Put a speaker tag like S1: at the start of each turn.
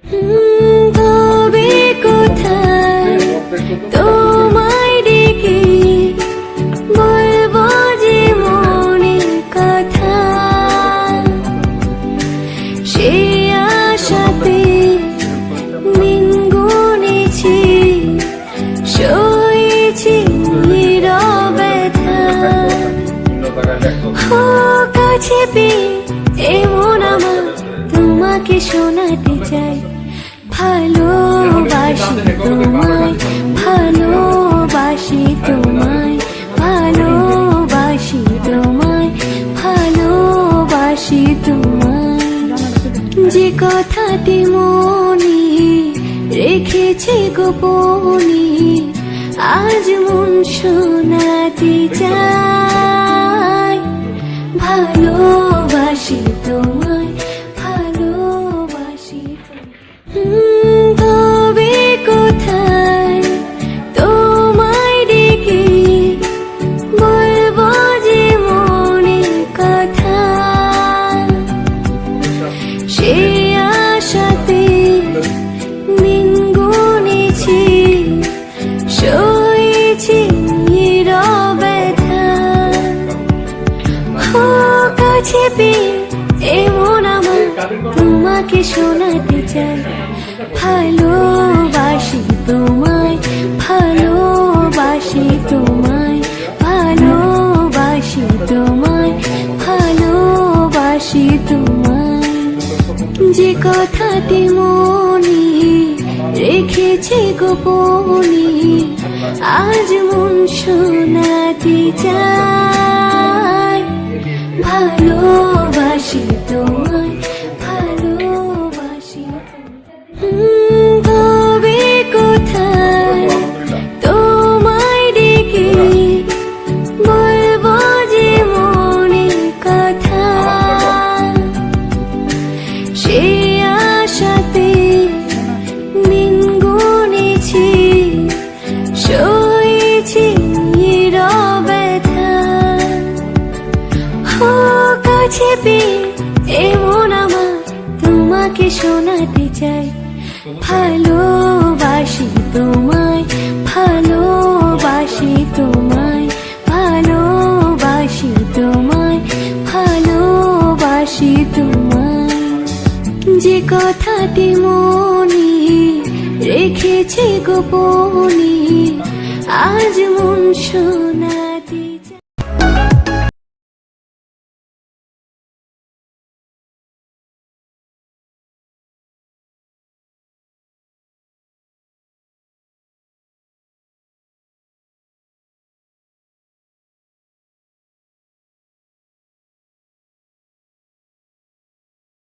S1: তবে কোথায় তোমায় ডেকে বলবো যে মনের কথা, সে আশাতে দিন গুনেছি, সয়েছি নীরবতা। কাছে পেয়ে এমন আমার তোমাকে শোনাতে চাই, ভালোবাসি তোমায়, ভালোবাসি তোমায়, ভালোবাসি তোমায়, ভালোবাসি তোমায়। যে কথাটি মনে রেখেছি গোপনে, আজ মন শোনাতে চাই, ভালোবাসি তোমায়, ভালোবাসি তবে কোথায় তোমায় ডেকে বলবো যে মনের কথা, সে আশাতে দিন গুনেছি, সয়েছি নীরবতা। কাছে পেয়ে এমন আমার তোমাকে শোনাতে চাই, ভালোবাসি তোমায়, ভালোবাসি তোমায়, ভালোবাসি তোমায়, ভালোবাসি তোমায়। যে কথাটি মনে রেখেছি গোপনে, আজ মন শোনাতে চাই, ভালোবাসি তোমায়, ভালোবাসি তবে কোথায় তোমায় ডেকে বলবো যে মনের কথা, সে আশাতে দিন গুনেছি, সয়েছি নীরবতা। কাছে পেয়ে এমন আমার তোমাকে শোনাতে চাই, ভালোবাসি তোমায়, ভালোবাসি তোমায়, ভালোবাসি তোমায়, ভালোবাসি তোমায়। যে কথাটি মনে রেখেছি গোপনে, আজ মন শোনা